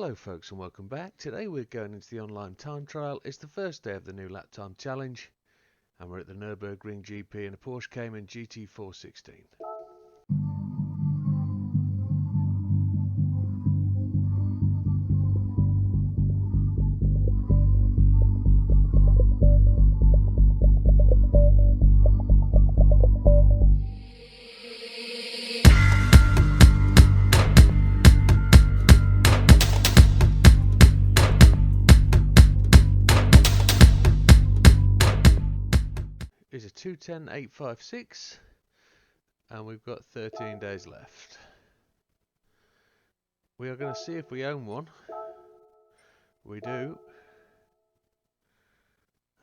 Hello folks and welcome back. Today we're going into the online time trial. It's the first day of the new lap time challenge and we're at the Nurburgring GP in a Porsche Cayman GT4 16. Is a 2:10.856 and we've got 13 days left. We are going to see if we own one. We do.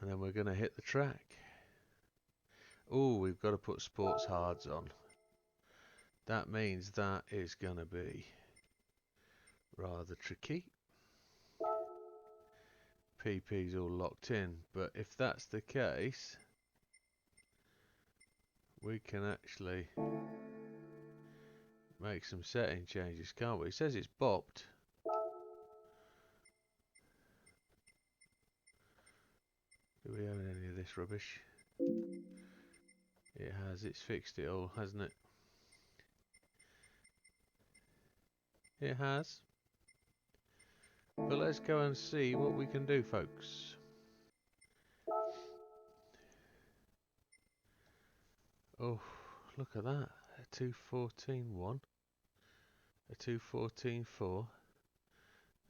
And then we're going to hit the track. Oh, we've got to put sports hards on. That means that is going to be rather tricky. PP's all locked in, but if that's the case, we can actually make some setting changes, can't we? It says it's bopped. Do we own any of this rubbish? It has. It's fixed it all, hasn't it? It has. But let's go and see what we can do, folks. Oh, look at that. A 2:14.1. A 2:14.4.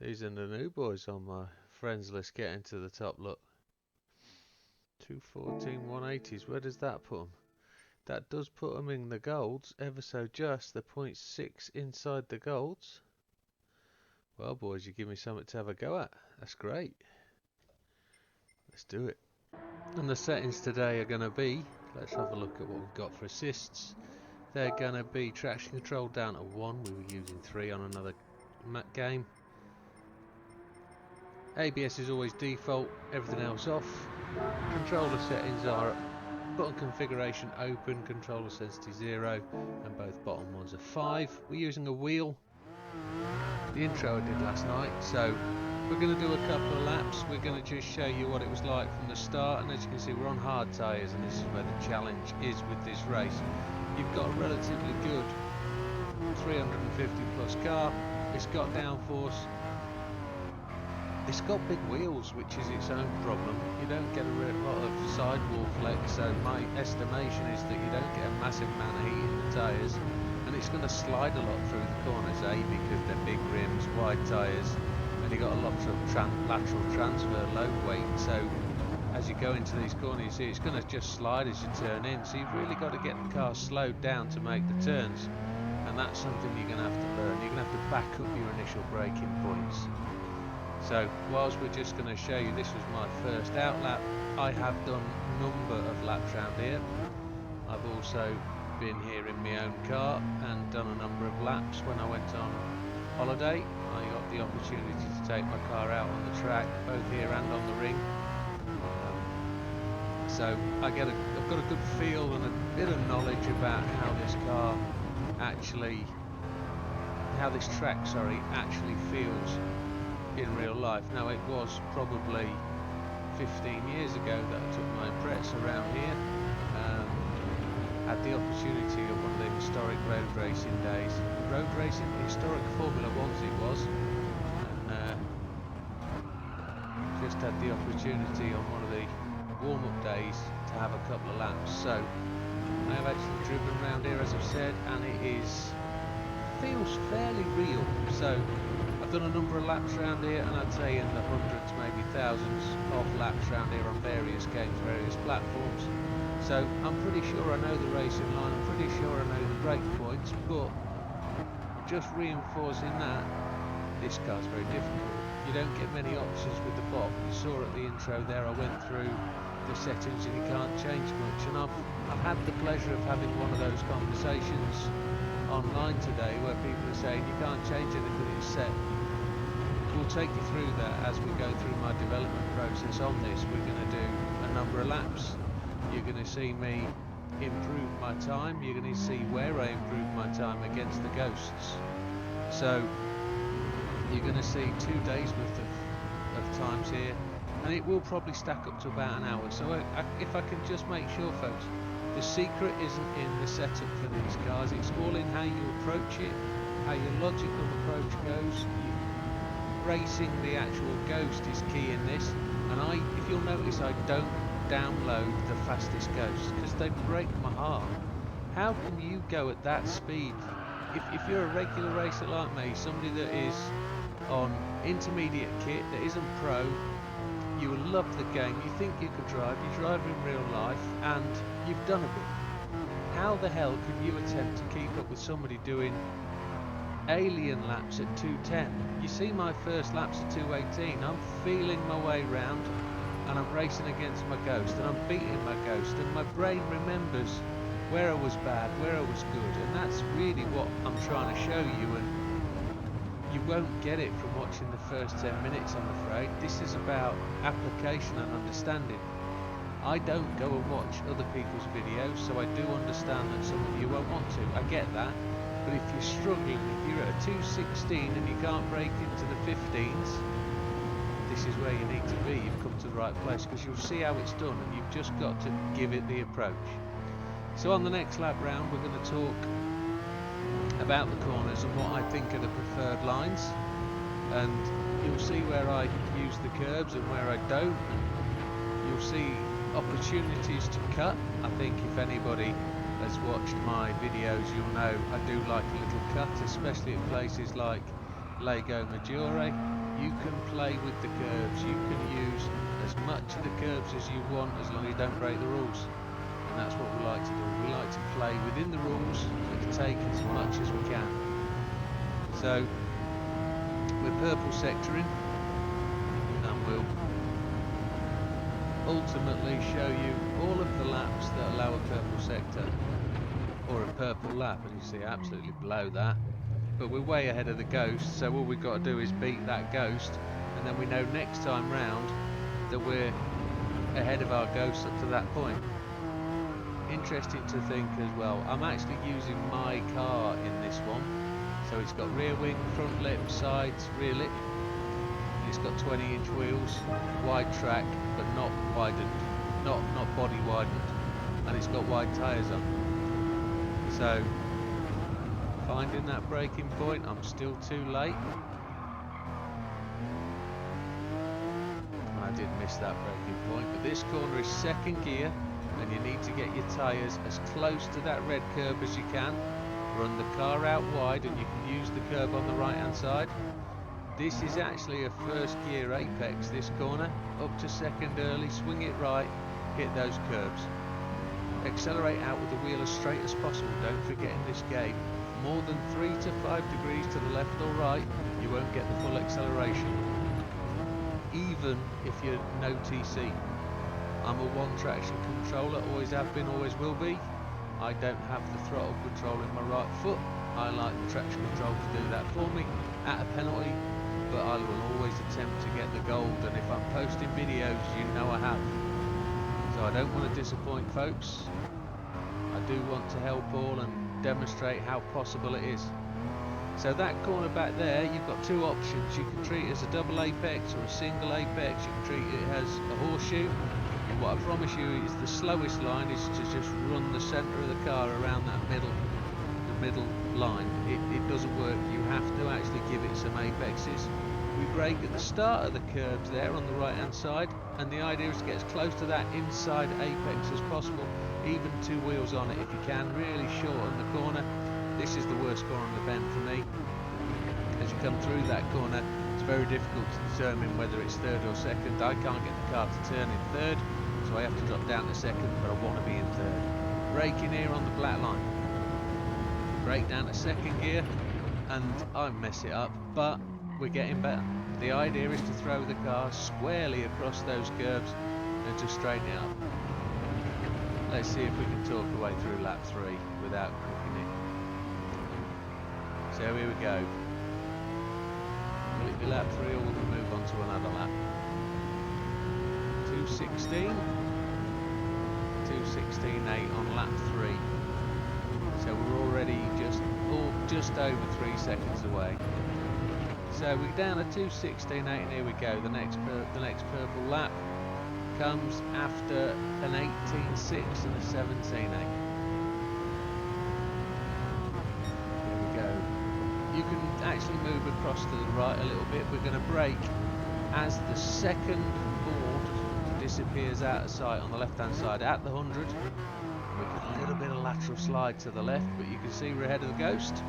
These are the new boys on my friends list getting to the top, look. 2:14.180s. Where does that put them? That does put them in the golds, ever so just. The 0.6 inside the golds. Well, boys, you give me something to have a go at. That's great. Let's do it. And the settings today are going to be, let's have a look at what we've got for assists. They're going to be traction control down to 1. We were using 3 on another game. ABS is always default, everything else off. Controller settings are button configuration open, controller sensitivity 0, and both bottom ones are 5. We're using a wheel. The intro I did last night, so we're going to do a couple of laps. We're going to just show you what it was like from the start, and as you can see we're on hard tyres, and this is where the challenge is with this race. You've got a relatively good 350 plus car. It's got downforce. It's got big wheels, which is its own problem. You don't get a lot of sidewall flex, so my estimation is that you don't get a massive amount of heat in the tyres, and it's going to slide a lot through the corners, because they're big rims, wide tyres, and you've got a lot of lateral transfer, low weight, so as you go into these corners, you see it's going to just slide as you turn in, so you've really got to get the car slowed down to make the turns, and that's something you're going to have to learn. You're going to have to back up your initial braking points. So whilst we're just going to show you, this was my first out lap. I have done a number of laps around here. I've also been here in my own car and done a number of laps when I went on holiday. I got the opportunity to take my car out on the track, both here and on the ring. So I've got a good feel and a bit of knowledge about how this car actually, how this track, actually feels in real life. Now it was probably 15 years ago that I took my press around here. Had the opportunity of one of the historic road racing days. Road racing, historic Formula 1s it was. And just had the opportunity on one of the warm-up days to have a couple of laps. So I have actually driven around here, as I've said, and it feels fairly real. So I've done a number of laps around here, and I'd say in the hundreds, maybe thousands of laps around here on various games, various platforms. So I'm pretty sure I know the racing line, I'm pretty sure I know the break points, but just reinforcing that, this car's very difficult. You don't get many options with the BOP. You saw at the intro there, I went through the settings and you can't change much, and I've had the pleasure of having one of those conversations online today where people are saying you can't change anything, it's set. We'll take you through that as we go through my development process on this. We're going to do a number of laps. You're going to see me improve my time. You're going to see where I improve my time against the ghosts. So you're going to see 2 days worth of times here, and it will probably stack up to about an hour. So if I can just make sure, folks, the secret isn't in the setup for these cars, it's all in how you approach it, how your logical approach goes. Racing the actual Ghost is key in this, and if you'll notice, I don't download the fastest Ghosts because they break my heart. How can you go at that speed? If you're a regular racer like me, somebody that is on intermediate kit, that isn't pro, you will love the game, you think you could drive, you drive in real life, and you've done a bit. How the hell can you attempt to keep up with somebody doing alien laps at 210? You see my first laps at 218, I'm feeling my way round, and I'm racing against my Ghost, and I'm beating my Ghost, and my brain remembers where I was bad, where I was good, and that's really what I'm trying to show you, and you won't get it from watching the first 10 minutes, I'm afraid. This is about application and understanding. I don't go and watch other people's videos, so I do understand that some of you won't want to. I get that. But if you're struggling, if you're at a 216 and you can't break into the 15s, this is where you need to be. You've come to the right place, because you'll see how it's done, and you've just got to give it the approach. So on the next lap round, we're going to talk about the corners and what I think are the preferred lines, and you'll see where I use the curbs and where I don't, and you'll see opportunities to cut. I think if anybody has watched my videos, you'll know I do like a little cut, especially at places like Lago Maggiore. You can play with the curves, you can use as much of the curves as you want, as long as you don't break the rules. And that's what we like to do. We like to play within the rules and take as much as we can. So we're purple sectoring, and we'll ultimately show you all of the laps that allow a purple sector or a purple lap, and you see absolutely below that. But we're way ahead of the Ghost, so all we've got to do is beat that Ghost, and then we know next time round that we're ahead of our Ghost up to that point. Interesting to think as well, I'm actually using my car in this one, so it's got rear wing, front lip, sides, rear lip, and it's got 20-inch wheels, wide track but not widened, not body widened, and it's got wide tyres on. So finding that braking point, I'm still too late. I did miss that braking point, but this corner is second gear, and you need to get your tyres as close to that red curb as you can. Run the car out wide, and you can use the curb on the right hand side. This is actually a first gear apex, this corner. Up to second early, swing it right, hit those curbs. Accelerate out with the wheel as straight as possible. Don't forget, in this game, more than 3 to 5 degrees to the left or right, you won't get the full acceleration, even if you're no TC. I'm a one traction controller, always have been, always will be. I don't have the throttle control in my right foot. I like the traction control to do that for me at a penalty, but I will always attempt to get the gold, and if I'm posting videos, you know I have. So I don't want to disappoint folks. I do want to help all and demonstrate how possible it is. So that corner back there, you've got two options. You can treat it as a double apex or a single apex. You can treat it as a horseshoe. And what I promise you is the slowest line is to just run the centre of the car around that middle line. It doesn't work. You have to actually give it some apexes. We brake at the start of the curbs there on the right hand side, and the idea is to get as close to that inside apex as possible, even two wheels on it if you can, really shorten the corner. This is the worst corner on the bend for me. As you come through that corner, it's very difficult to determine whether it's third or second. I can't get the car to turn in third, so I have to drop down to second, but I want to be in third. Braking here on the black line. Brake down to second gear, and I mess it up, but we're getting better. The idea is to throw the car squarely across those curves and to straighten it up. Let's see if we can talk our way through lap 3 without cooking it. So here we go. Will it be lap 3 or will we move on to another lap? 2:16. 2:16.8 on lap 3. So we're already just over 3 seconds away. So we're down at 2:16.8, and here we go. The next purple lap comes after an 18.6 and a 17.8. Here we go. You can actually move across to the right a little bit. We're going to brake as the second board disappears out of sight on the left hand side at the 100. We got a little bit of lateral slide to the left, but you can see we're ahead of the Ghost.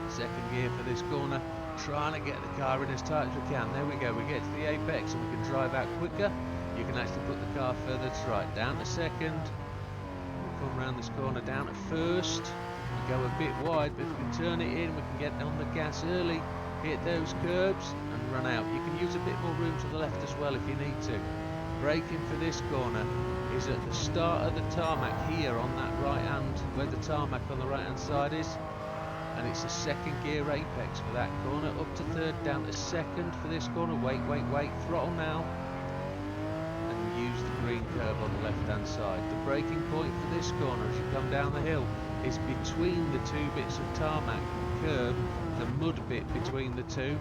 Second gear for this corner, trying to get the car in as tight as we can. There we go, we get to the apex and we can drive out quicker. You can actually put the car further to right, down to second. We come around this corner, down to first. We go a bit wide, but if we can turn it in, we can get on the gas early, hit those curbs and run out. You can use a bit more room to the left as well if you need to. Braking for this corner is at the start of the tarmac here on that right hand, where the tarmac on the right hand side is, and it's a second gear apex for that corner, up to third, down to second for this corner. Wait, throttle now, and we use the green curve on the left hand side. The braking point for this corner as you come down the hill is between the two bits of tarmac curb, the mud bit between the two.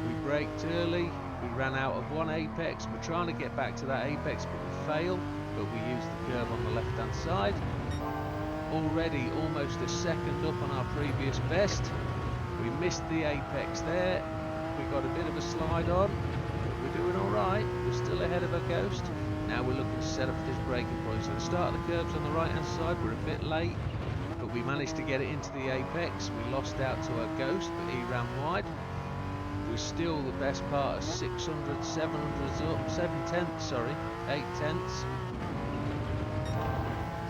We braked early, we ran out of one apex, we're trying to get back to that apex but we fail, but we use the curve on the left hand side. Already almost a second up on our previous best. We missed the apex there, we got a bit of a slide on, but we're doing alright, we're still ahead of a Ghost. Now we're looking to set up this braking point. So the start of the curbs on the right hand side, we're a bit late, but we managed to get it into the apex. We lost out to our Ghost, but he ran wide. We're still the best part of 600, 700s up, 8 tenths.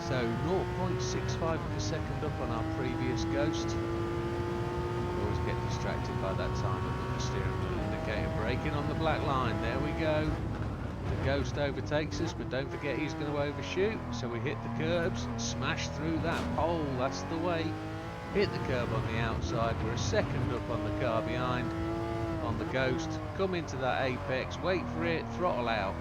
So 0.65 of a second up on our previous Ghost. We always get distracted by that time with the steering wheel indicator. Braking on the black line, there we go. The Ghost overtakes us, but don't forget he's going to overshoot. So we hit the curbs, smash through that pole, that's the way. Hit the curb on the outside, we're a second up on the car behind. On the Ghost, come into that apex, wait for it, throttle out,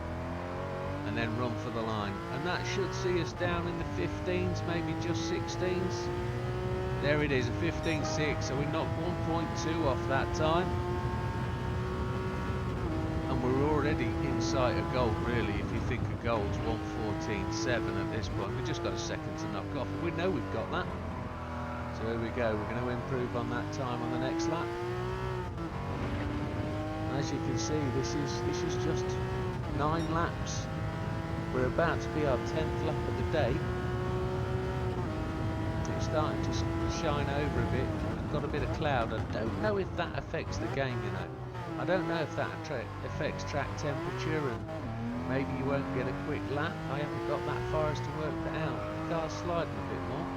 and then run for the line. And that should see us down in the 15s, maybe just 16s. There it is, a 15.6, so we knocked 1.2 off that time. And we're already in sight of gold, really. If you think of gold's 1:14.7 at this point, we've just got a second to knock off. We know we've got that. So here we go, we're going to improve on that time on the next lap. As you can see, this is just 9 laps. We're about to be our 10th lap of the day. It's starting to shine over a bit. We've got a bit of cloud. I don't know if that affects the game, you know. I don't know if that affects track temperature, and maybe you won't get a quick lap. I haven't got that far as to work that out. The car's sliding a bit more.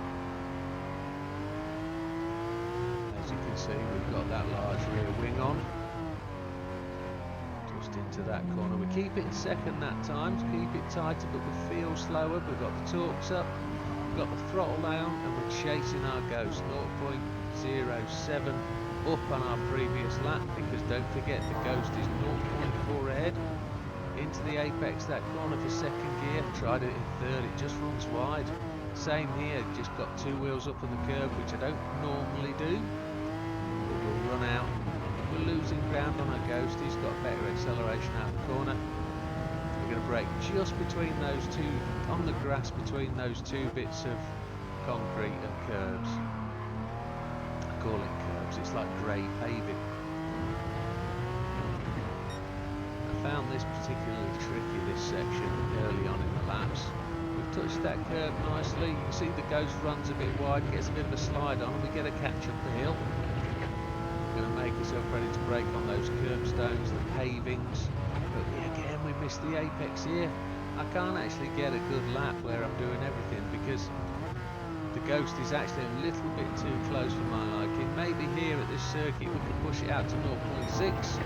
As you can see, we've got that large rear wing on. Into that corner, we keep it in second that time, to keep it tighter, but we feel slower. We've got the torques up, we've got the throttle down, and we're chasing our Ghost 0.07 up on our previous lap, because don't forget the Ghost is 0.4 ahead. Into the apex that corner for second gear, tried it in third, it just runs wide. Same here, just got 2 wheels up on the curb, which I don't normally do, but we'll run out. We're losing ground on our Ghost, he's got better acceleration out the corner. We're going to brake just between those two, on the grass between those 2 bits of concrete and curbs. I call it curbs, it's like grey paving. I found this particularly tricky, this section, early on in the laps. We've touched that curb nicely, you can see the Ghost runs a bit wide, gets a bit of a slide on, and we get a catch up the hill. Going to make yourself ready to brake on those curbstones, the pavings, but again we missed the apex here. I can't actually get a good lap where I'm doing everything, because the Ghost is actually a little bit too close for my liking. Maybe here at this circuit we can push it out to 0.6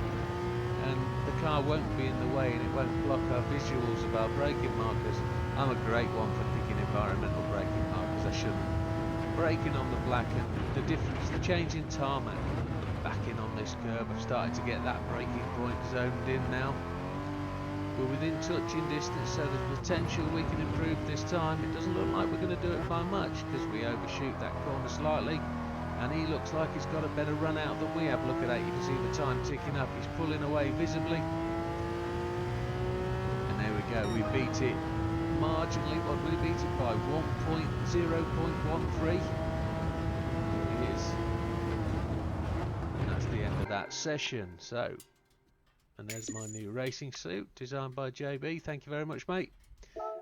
and the car won't be in the way and it won't block our visuals of our braking markers. I'm a great one for picking environmental braking markers, I shouldn't. Braking on the black, and the difference, the change in tarmac. Back in on this curve, I've started to get that braking point zoned in now. We're within touching distance, so there's potential we can improve this time. It doesn't look like we're going to do it by much, because we overshoot that corner slightly. and he looks like he's got a better run out than we have. Look at that, you can see the time ticking up. He's pulling away visibly, and there we go, we beat it marginally. What did we beat it by? 0.13. There he is, and that's the end of that session. So, and there's my new racing suit designed by JB. Thank you very much, mate.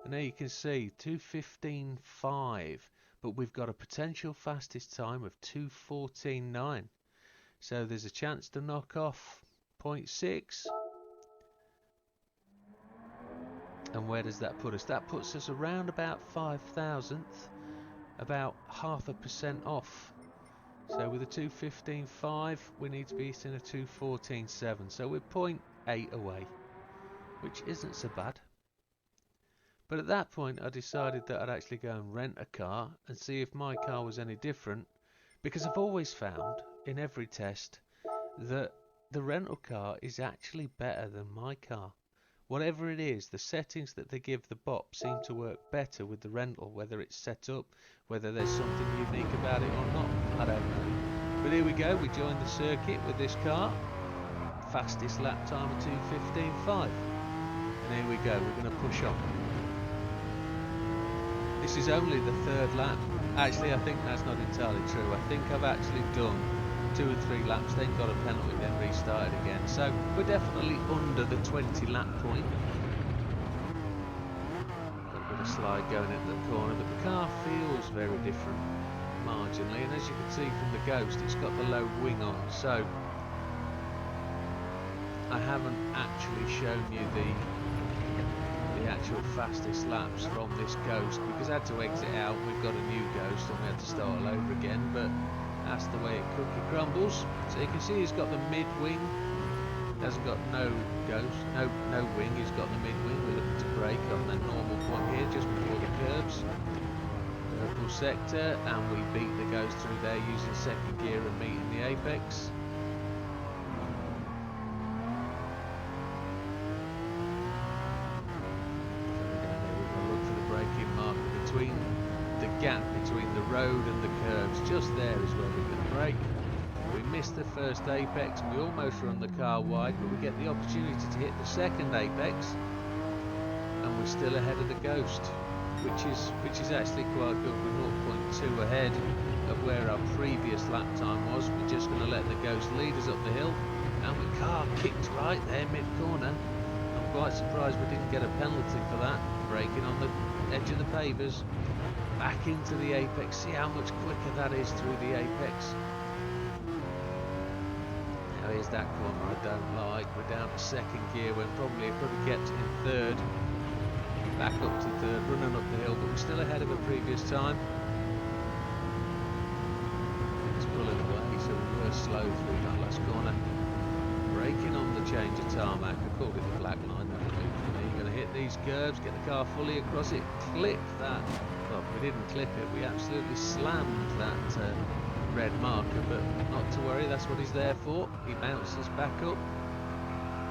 And there you can see 2:15.5, but we've got a potential fastest time of 2:14.9. So there's a chance to knock off 0.6. And where does that put us? That puts us around about 5,000th, about 0.5% off. So with a 2:15.5, we need to be hitting a 2:14.7. So we're 0.8 away, which isn't so bad. But at that point I decided that I'd actually go and rent a car and see if my car was any different, because I've always found in every test that the rental car is actually better than my car. Whatever it is, the settings that they give the BOP seem to work better with the rental, whether it's set up, whether there's something unique about it or not, I don't know. But here we go, we joined the circuit with this car, fastest lap time of 2:15.5, and here we go, we're going to push on. This is only the third lap. Actually, I think that's not entirely true. I think I've actually done 2 or 3 laps, then got a penalty, then restarted again. So we're definitely under the 20 lap point. A little bit of slide going into the corner, but the car feels very different marginally. And as you can see from the Ghost, it's got the low wing on. So I haven't actually shown you the actual fastest laps from this Ghost, because I had to exit out. We've got a new Ghost and we had to start all over again, but that's the way it cookie crumbles. So you can see he's got the mid wing, hasn't got no Ghost, no wing, he's got the mid wing. We're looking to brake on the normal point here just before the curbs, purple sector, and we beat the Ghost through there using second gear and meeting the apex. The gap between the road and the curbs, just there is where we're going to brake. We missed the first apex, we almost run the car wide, but we get the opportunity to hit the second apex, and we're still ahead of the Ghost, which is actually quite good. We're 0.2 ahead of where our previous lap time was. We're just going to let the Ghost lead us up the hill, and the car kicked right there mid corner. I'm quite surprised we didn't get a penalty for that, braking on the edge of the pavers. Back into the apex, see how much quicker that is through the apex. Now here's that corner I don't like, we're down to second gear when probably I could have kept it in third. Back up to third, running up the hill, but we're still ahead of a previous time. It's pulling away, so we were slow through that last corner. Braking on the change of tarmac, I called it the black line. You're going to hit these curves, get the car fully across it, clip that. Well, we didn't clip it, we absolutely slammed that red marker, but not to worry, that's what he's there for. He bounces back up.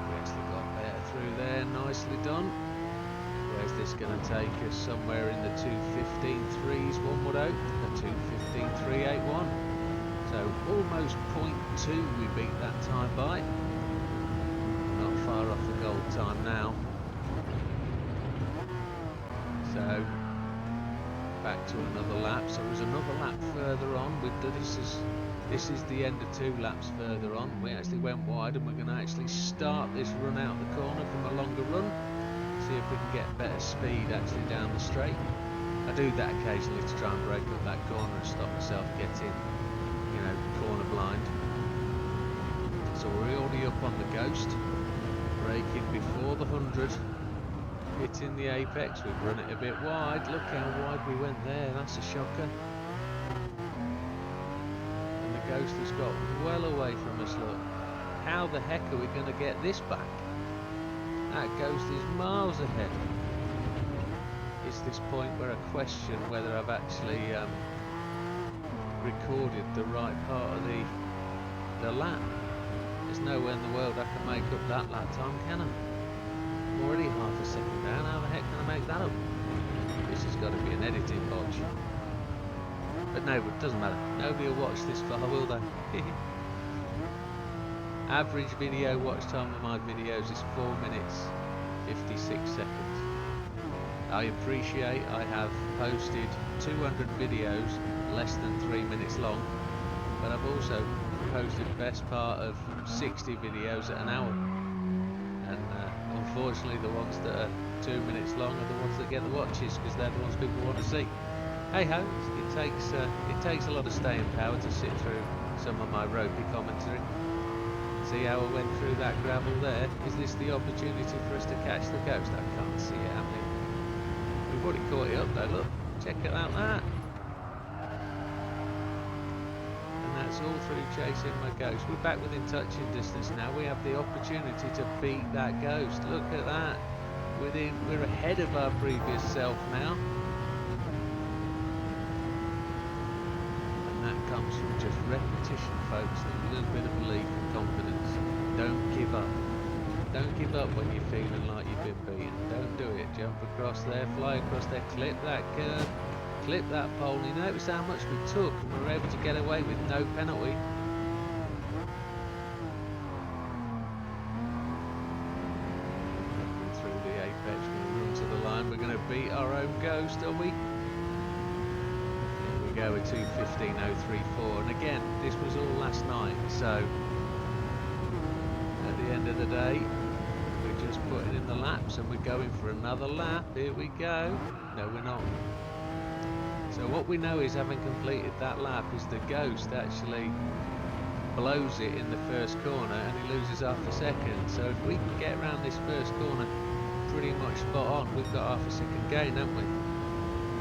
We actually got better through there, nicely done. Where's this going to take us? Somewhere in the 2:15.3s, one would hope, a 2:15.381. So almost 0.2 we beat that time by. Not far off the gold time now. So back to another lap. So there's another lap further on. This is the end of 2 laps further on. We actually went wide, and we're going to actually start this run out the corner from a longer run. See if we can get better speed actually down the straight. I do that occasionally to try and break up that corner and stop myself getting, corner blind. So we're already up on the Ghost, braking before the 100. Hitting the apex, we've run it a bit wide. Look how wide we went there, that's a shocker. And the Ghost has got well away from us, look. How the heck are we going to get this back? That Ghost is miles ahead. It's this point where I question whether I've actually recorded the right part of the lap. There's nowhere in the world I can make up that lap time, can I? I'm already half a second down, how the heck can I make that up? This has got to be an editing botch. But no, it doesn't matter. Nobody will watch this far, will they? Average video watch time of my videos is 4 minutes 56 seconds. I appreciate I have posted 200 videos less than 3 minutes long, but I've also posted the best part of 60 videos at an hour. And unfortunately the ones that are 2 minutes long are the ones that get the watches, because they're the ones people want to see. Hey ho, it takes a lot of staying power to sit through some of my ropey commentary. See how I went through that gravel there? Is this the opportunity for us to catch the ghost? I can't see it happening. We've already caught it up though, look. Check it out that. And that's all through chasing my ghost. We're back within touching distance now. We have the opportunity to beat that ghost. Look at that. We're ahead of our previous self now. Comes from just repetition, folks, and a little bit of belief and confidence. Don't give up. Don't give up when you're feeling like you've been beaten. Don't do it. Jump across there, fly across there, clip that curve, clip that pole. You notice how much we took and we were able to get away with no penalty. Through the apex, we're going to run to the line. We're going to beat our own ghost, are we? Go with 2:15.034, and again this was all last night, so at the end of the day we're just putting in the laps and we're going for another lap. Here we go. No, we're not. So what we know is, having completed that lap, is the ghost actually blows it in the first corner and he loses half a second. So if we can get around this first corner pretty much spot on, we've got half a second gain, haven't we?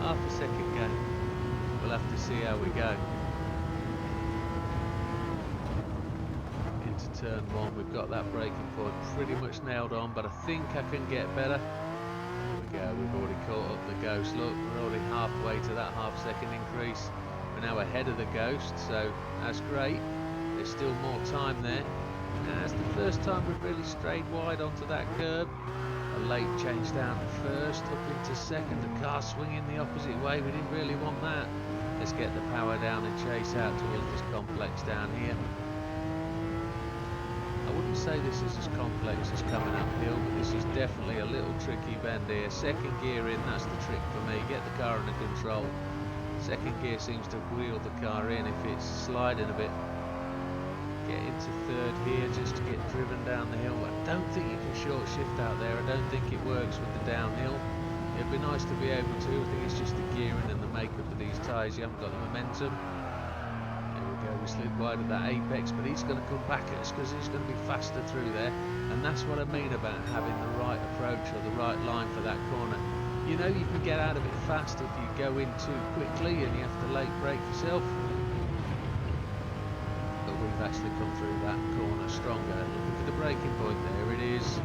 Half a second gain. We'll have to see how we go. Into turn one, we've got that braking point pretty much nailed on, but I think I can get better. There we go, we've already caught up the ghost. Look, we're already halfway to that half-second increase. We're now ahead of the ghost, so that's great. There's still more time there. And that's the first time we've really strayed wide onto that curb. A late change down to first, up into second. The car swinging the opposite way. We didn't really want that. Let's get the power down and chase out towards this complex down here. I wouldn't say this is as complex as coming uphill, but this is definitely a little tricky bend here. Second gear in, that's the trick for me. Get the car under control. Second gear seems to wheel the car in if it's sliding a bit. Get into third here just to get driven down the hill. I don't think you can short shift out there. I don't think it works with the downhill. It'd be nice to be able to. I think it's just the gearing and the makeup of these tyres. You haven't got the momentum. There we go. We slid wide at that apex, but he's going to come back at us because he's going to be faster through there. And that's what I mean about having the right approach or the right line for that corner. You know you can get out of it fast if you go in too quickly and you have to late brake yourself. We've actually come through that corner stronger. Looking for the braking point, there it is.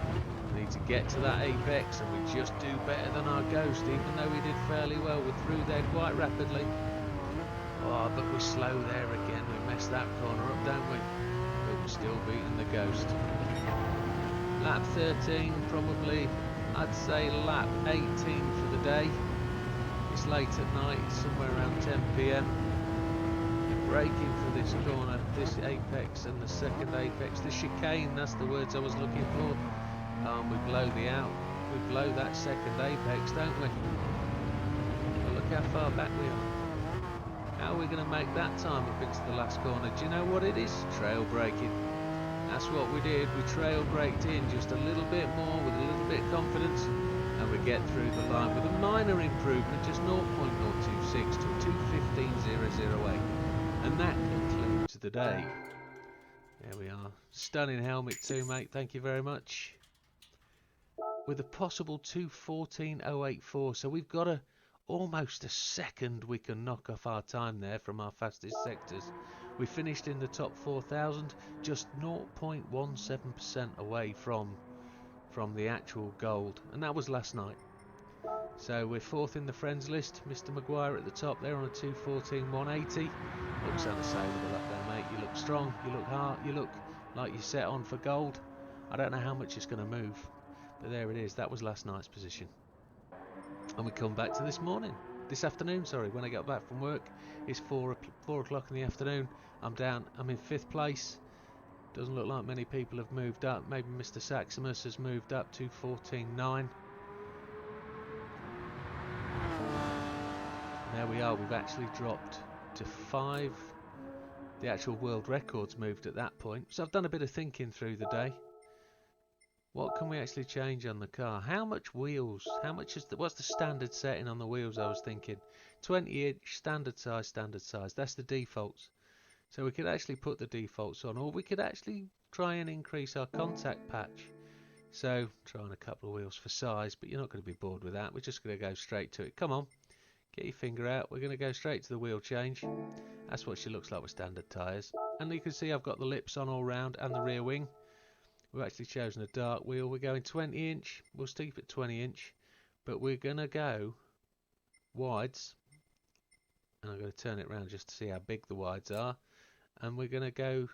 We need to get to that apex and we just do better than our ghost, even though we did fairly well. We're through there quite rapidly. Oh, but we're slow there again. We messed that corner up, don't we? But we're still beating the ghost. Lap 13, probably, I'd say lap 18 for the day. It's late at night, somewhere around 10 PM. Braking for this corner, this apex and the second apex, the chicane, that's the words I was looking for. We blow the out, we blow that second apex, don't we? Well, look how far back we are. How are we going to make that time up into the last corner? Do you know what it is? Trail braking. That's what we did. We trail braked in just a little bit more with a little bit of confidence, and we get through the line with a minor improvement, just 0.026 to 2:15.008. And that concludes the day. There we are. Stunning helmet too, mate. Thank you very much. With a possible 2:14.084. So we've got almost a second we can knock off our time there from our fastest sectors. We finished in the top 4,000, just 0.17% away from the actual gold. And that was last night. So we're fourth in the friends list. Mr. Maguire at the top there on a 2:14.180. Looks unassailable up there, mate. You look strong, you look hard, you look like you're set on for gold. I don't know how much it's going to move, but there it is. That was last night's position. And we come back to this morning. this afternoon, sorry, when I got back from work. It's 4 o'clock in the afternoon. I'm in 5th place. Doesn't look like many people have moved up. Maybe Mr. Saximus has moved up to 14.9. There we are, we've actually dropped to 5. The actual world record's moved at that point. So I've done a bit of thinking through the day. What can we actually change on the car? How much wheels? How much is what's the standard setting on the wheels? I was thinking 20-inch standard size. That's the defaults. So we could actually put the defaults on, or we could actually try and increase our contact patch. So trying a couple of wheels for size, but you're not going to be bored with that. We're just going to go straight to it. Come on, get your finger out. We're going to go straight to the wheel change. That's what she looks like with standard tyres. And you can see I've got the lips on all round and the rear wing. We've actually chosen a dark wheel. We're going 20-inch. We'll keep it 20-inch, but we're going to go wides. And I'm going to turn it around just to see how big the wides are. And we're going to go,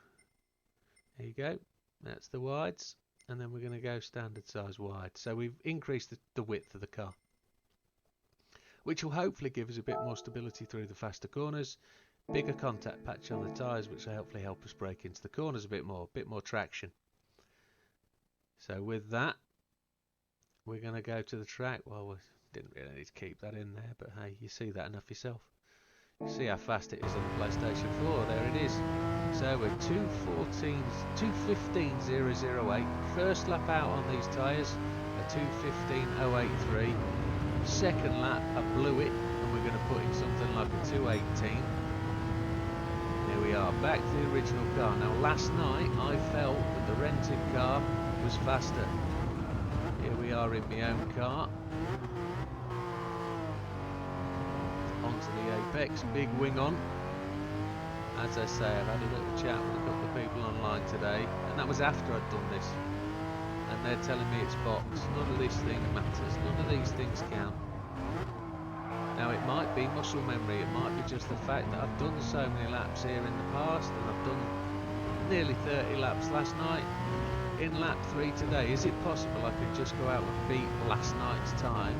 there you go, that's the wides. And then we're going to go standard size wide. So we've increased the width of the car, which will hopefully give us a bit more stability through the faster corners. Bigger contact patch on the tyres, which will hopefully help us brake into the corners a bit more traction. So with that, we're going to go to the track. Well, we didn't really need to keep that in there, but hey, you see that enough yourself. You see how fast it is on the PlayStation 4. There it is. So we're 2:15.008. First lap out on these tyres, a 2:15.083. Second lap, I blew it, and we're going to put in something like a 2:18. Here we are, back to the original car. Now, last night I felt that the rented car was faster. Here we are in my own car. Onto the apex, big wing on. As I say, I've had a little chat with a couple of people online today, and that was after I'd done this. And they're telling me it's box. None of these things matters. None of these things count. Now it might be muscle memory. It might be just the fact that I've done so many laps here in the past, and I've done nearly 30 laps last night. In lap 3 today, is it possible I could just go out and beat last night's time,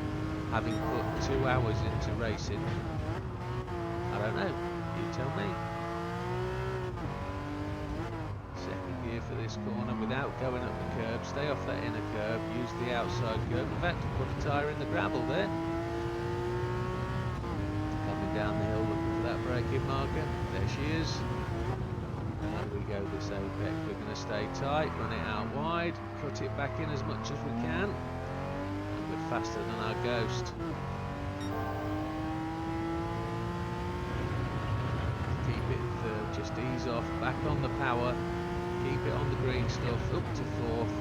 having put 2 hours into racing? I don't know. You tell me. Second gear for this corner without going up the curb. Stay off that inner curb. Use the outside curb. We've had to put a tyre in the gravel there. Coming down the hill looking for that braking marker. There she is. There we go, this apex. We're going to stay tight, run it out wide, cut it back in as much as we can. And we're faster than our ghost. Keep it in third, just ease off, back on the power, keep it on the green stuff, up to fourth,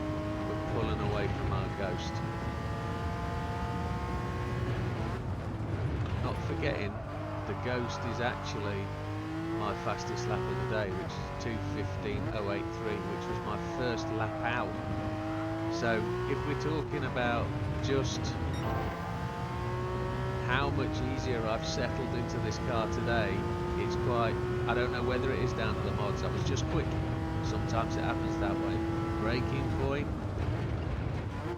but pulling away from our ghost. Not forgetting, the ghost is actually my fastest lap of the day, which is 2:15.083, which was my first lap out. So if we're talking about just how much easier I've settled into this car today, it's quite, I don't know whether it is down to the mods. I was just quick. Sometimes it happens that way. Braking point,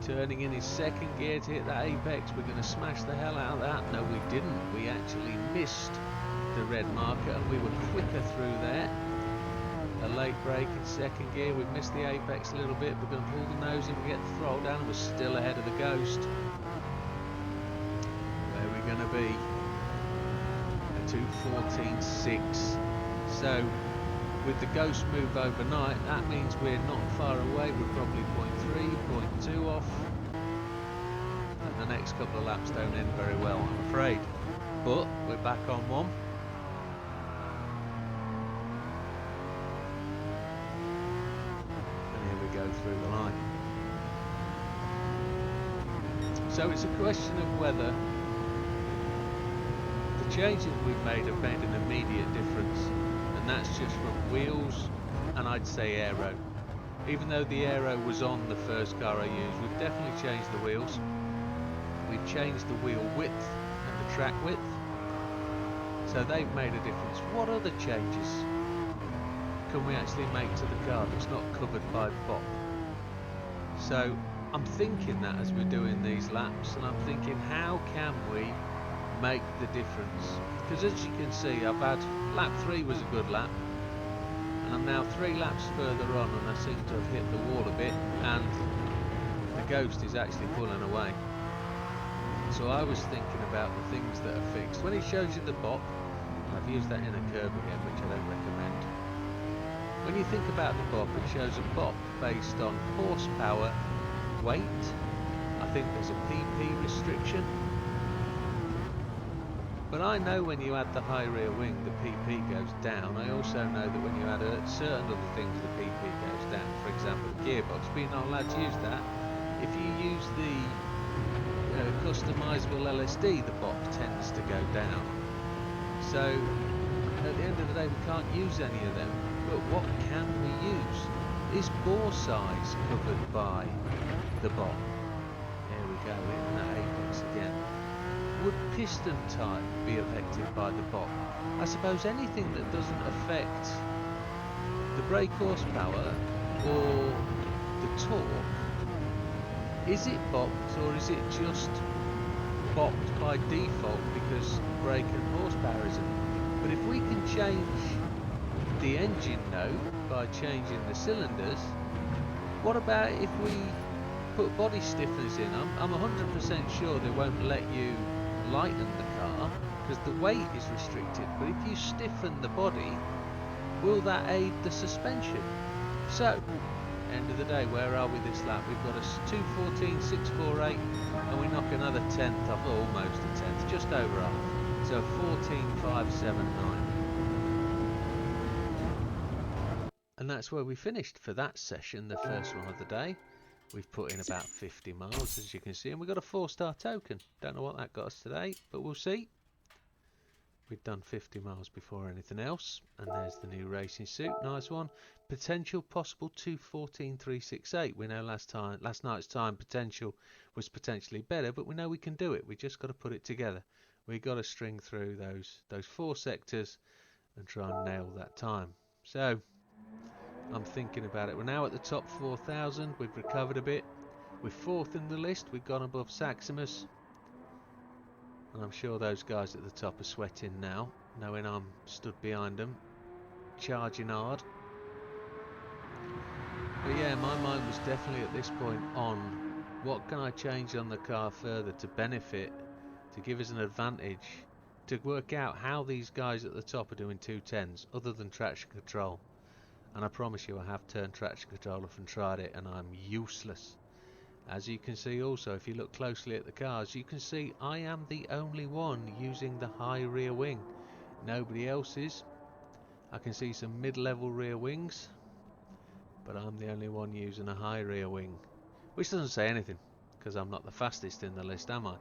turning in his second gear to hit that apex. We're going to smash the hell out of that. No, we didn't. We actually missed the red marker, and we were quicker through there. A late break in second gear. We've missed the apex a little bit. We're going to pull the nose in and get the throttle down, and we're still ahead of the ghost. Where are we going to be? A 2:14.6. So with the ghost move overnight, that means we're not far away. We're probably 0.3, 0.2 off, and the next couple of laps don't end very well, I'm afraid. But we're back on one. Go through the line. So it's a question of whether the changes we've made have made an immediate difference, and that's just from wheels and I'd say aero. Even though the aero was on the first car I used, we've definitely changed the wheels. We've changed the wheel width and the track width, so they've made a difference. What other changes can we actually make to the car that's not covered by BOP? So I'm thinking that as we're doing these laps, and I'm thinking, how can we make the difference. Because as you can see, I've had lap 3 was a good lap, and I'm now 3 laps further on, and I seem to have hit the wall a bit, and the ghost is actually pulling away. So I was thinking about the things that are fixed. When it shows you the BOP, I've used that in a curve again, which I don't recommend. When you think about the BOP, it shows a BOP based on horsepower, weight. I think there's a PP restriction. But I know when you add the high rear wing, the PP goes down. I also know that when you add certain other things, the PP goes down. For example, the gearbox, but you're not allowed to use that. If you use the customizable LSD, the BOP tends to go down. So at the end of the day, we can't use any of them. But what can we use? Is bore size covered by the BOP? There we go, in that apex again. Would piston type be affected by the BOP? I suppose anything that doesn't affect the brake horsepower or the torque. Is it bopped, or is it just bopped by default because brake and horsepower isn't? But if we can change the engine note by changing the cylinders, what about if we put body stiffeners in? I'm 100% sure they won't let you lighten the car because the weight is restricted, but if you stiffen the body, will that aid the suspension? So end of the day, where are we this lap? We've got a 2:14.648 and we knock another 10th off, almost a 10th, just over half, so 14.579. And that's where we finished for that session, the first one of the day. We've put in about 50 miles, as you can see, and we got a 4-star token. Don't know what that got us today, but we'll see. We've done 50 miles before anything else, and there's the new racing suit, nice one. Potential possible 2:14.368. We know last night's time potential was potentially better, but we know we can do it. We just got to put it together. We got to string through those 4 sectors and try and nail that time. So I'm thinking about it. We're now at the top 4,000. We've recovered a bit. We're 4th in the list. We've gone above Saximus. And I'm sure those guys at the top are sweating now, knowing I'm stood behind them, charging hard. But yeah, my mind was definitely at this point on what can I change on the car further to benefit, to give us an advantage, to work out how these guys at the top are doing 210s, other than traction control. And I promise you I have turned traction control off and tried it, and I'm useless. As you can see also, if you look closely at the cars, you can see I am the only one using the high rear wing. Nobody else is. I can see some mid-level rear wings, but I'm the only one using a high rear wing. Which doesn't say anything, because I'm not the fastest in the list, am I?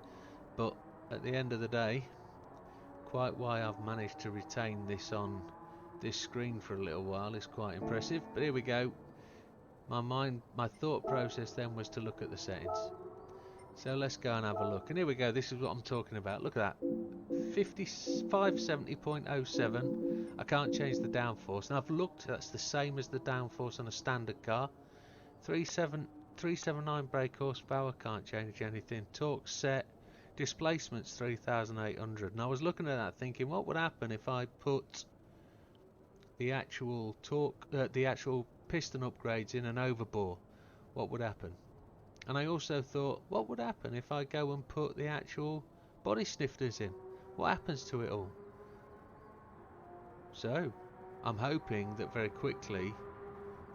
But at the end of the day, quite why I've managed to retain this on this screen for a little while is quite impressive. But here we go. My thought process then was to look at the settings. So let's go and have a look. And here we go. This is what I'm talking about. Look at that. 570.07. I can't change the downforce. And I've looked. That's the same as the downforce on a standard car. 379 brake horsepower. Can't change anything. Torque set. Displacement's 3,800. And I was looking at that thinking, what would happen if I put the actual torque, the actual piston upgrades in an overbore? What would happen? And I also thought, what would happen if I go and put the actual body snifters in? What happens to it all? So I'm hoping that very quickly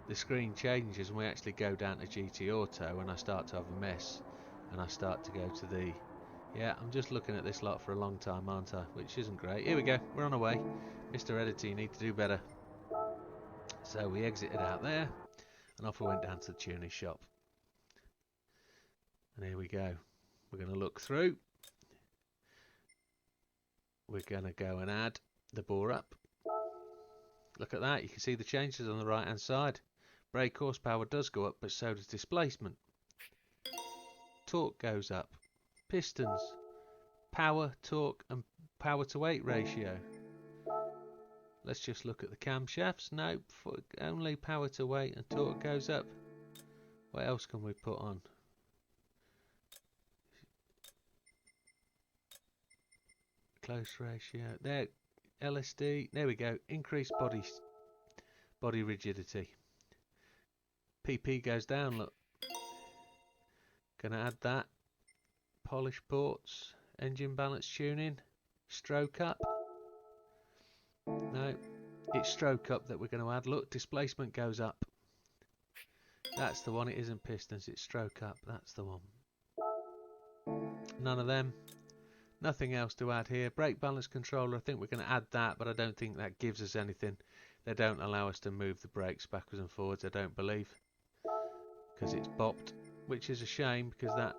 the screen changes and we actually go down to GT Auto and I start to have a mess and I start to go to the... Yeah, I'm just looking at this lot for a long time, aren't I? Which isn't great. Here we go, we're on our way. Mr. Editor, you need to do better. So we exited out there and off we went down to the tuning shop. And here we go. We're going to look through. We're going to go and add the bore up. Look at that. You can see the changes on the right hand side. Brake horsepower does go up, but so does displacement. Torque goes up. Pistons. Power, torque and power to weight ratio. Let's just look at the camshafts. No, only power to weight and torque goes up. What else can we put on? close ratio. There, LSD. There we go. Increased body rigidity. PP goes down. Look. Gonna add that. Polish ports. Engine balance tuning. Stroke up. No, it's stroke up that we're going to add. Look, displacement goes up. That's the one. It isn't pistons, it's stroke up. That's the one. None of them. Nothing else to add here. Brake balance controller, I think we're going to add that, but I don't think that gives us anything. They don't allow us to move the brakes backwards and forwards, I don't believe, because it's bopped, which is a shame, because that,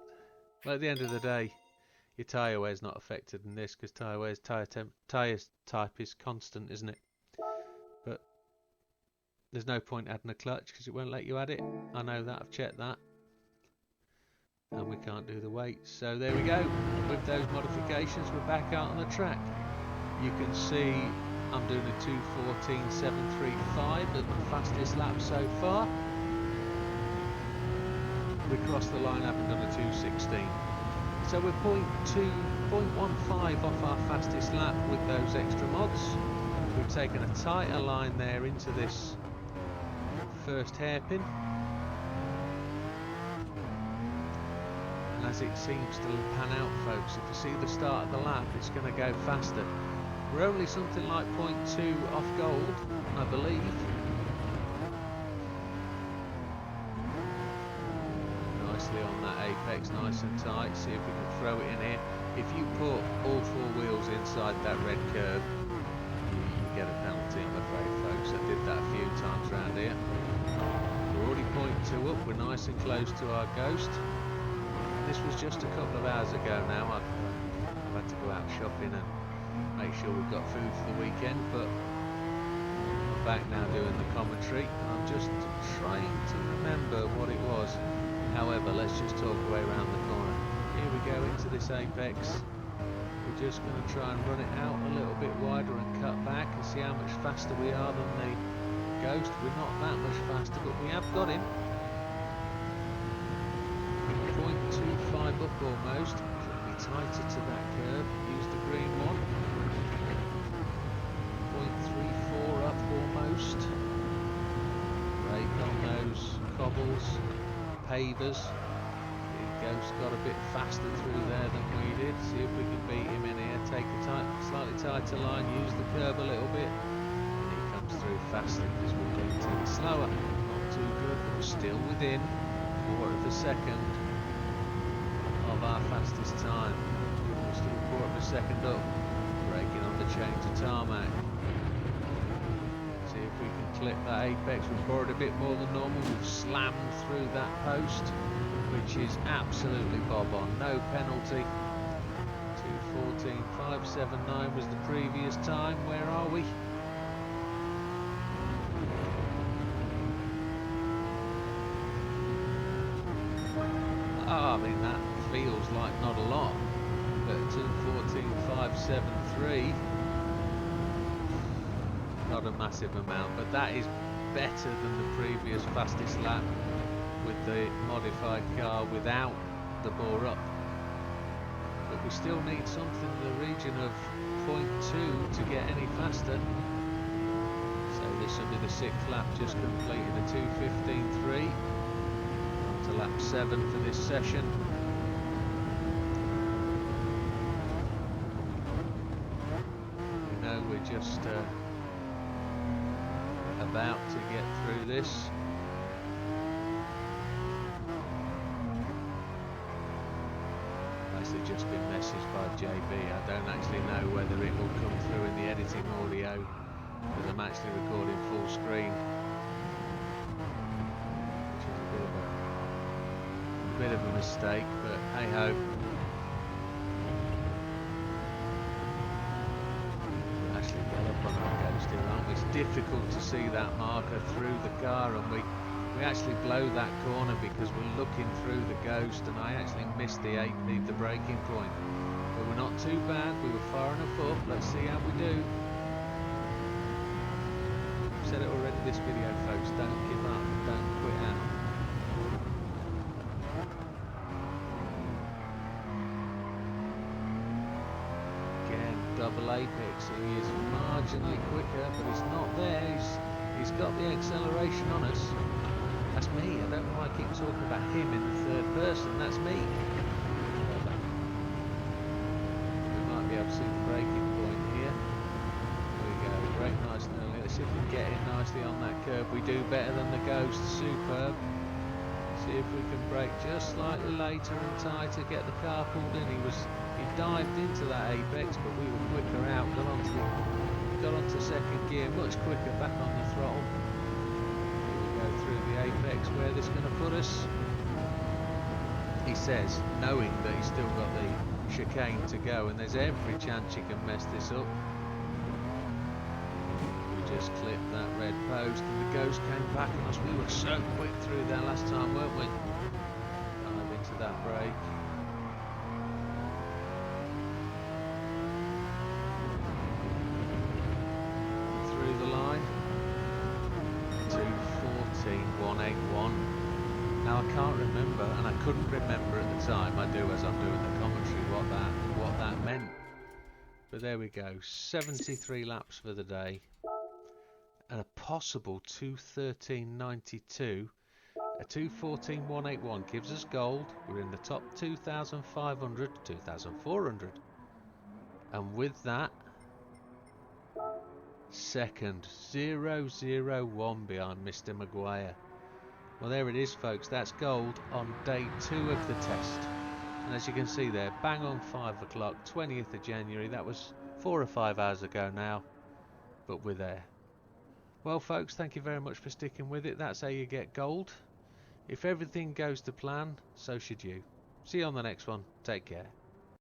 well, at the end of the day, your tyre wear is not affected in this, because tyre type is constant, isn't it? But there's no point adding a clutch because it won't let you add it. I know that, I've checked that. And we can't do the weights. So there we go. With those modifications, we're back out on the track. You can see I'm doing a 2:14.735 as my fastest lap so far. We crossed the line, haven't done a 2:16. So we're 0.15 off our fastest lap with those extra mods. We've taken a tighter line there into this first hairpin. And as it seems to pan out, folks, if you see the start of the lap, it's going to go faster. We're only something like 0.2 off gold, I believe. Nicely on that apex, nice and tight. See if we can throw it in here. If you put all four wheels inside that red curve, you get a penalty, I'm afraid, folks. I did that a few times around here. We're already 0.2 up. We're nice and close to our ghost. This was just a couple of hours ago now. I've had to go out shopping and make sure we've got food for the weekend, but I'm back now doing the commentary. I'm just trying to remember what it was. However, let's just talk away around the corner. Here we go into this apex. We're just going to try and run it out a little bit wider and cut back and see how much faster we are than the ghost. We're not that much faster, but we have got him. 0.25 up almost. Could be tighter to that curve. Use the green one. 0.34 up almost. Brake on those cobbles, pavers. The ghost got a bit faster through there than we did. See if we can beat him in here. Take a slightly tighter line. Use the curve a little bit. And he comes through faster because we're getting slower. Not too good, but we're still within 1/4 of a second of our fastest time. We're still 1/4 of a second up, braking on the chain to tarmac. See if we can clip that apex. We've borrowed a bit more than normal. We've slammed through that post, which is absolutely bob on. No penalty. 2:14.579 was the previous time. Where are we? I mean, that feels like not a lot, but 2:14.573, not a massive amount, but that is better than the previous fastest lap with the modified car without the bore up. But we still need something in the region of 0.2 to get any faster. So this will be the 6th lap, just completed a 2:15.3. To lap 7 for this session. We know we're just about to get through this. I've actually just been messaged by JB. I don't actually know whether it will come through in the editing audio because I'm actually recording full screen. Bit of a mistake, but hey ho. We're actually well up on our ghost here, aren't we? It's difficult to see that marker through the car, and we actually blow that corner because we're looking through the ghost, and I actually missed the braking point. But we're not too bad. We were far enough up. Let's see how we do. I've said it already in this video, folks. Don't give up. Don't quit out. double apex. He is marginally quicker, but he's not there. He's got the acceleration on us. That's me. I don't know why I keep talking about him in the third person. That's me. We might be able to see the braking point here. There we go. Brake nice and early. Let's see if we can get in nicely on that curb. We do better than the Ghost. Superb. See if we can brake just slightly later and tighter. Get the car pulled in. He dived into that apex, but we were quicker out. Got onto second gear, much quicker. Back on the throttle. Through the apex. Where this going to put us? He says, knowing that he's still got the chicane to go, and there's every chance you can mess this up. We just clipped that red post, and the Ghost came back on us. We were so quick through there last time, weren't we? Dive into that brake. Through the line. 181. Now I can't remember, and I couldn't remember at the time. I do as I'm doing the commentary what that meant. But there we go, 73 laps for the day, and a possible 2:13.92. A 2:14.181 gives us gold. We're in the top 2,500, 2,400, and with that. Second, 001 behind Mr. Maguire. Well, there it is, folks. That's gold on day 2 of the test. And as you can see there, bang on 5 o'clock, 20th of January. That was 4 or 5 hours ago now, but we're there. Well, folks, thank you very much for sticking with it. That's how you get gold. If everything goes to plan, so should you. See you on the next one. Take care.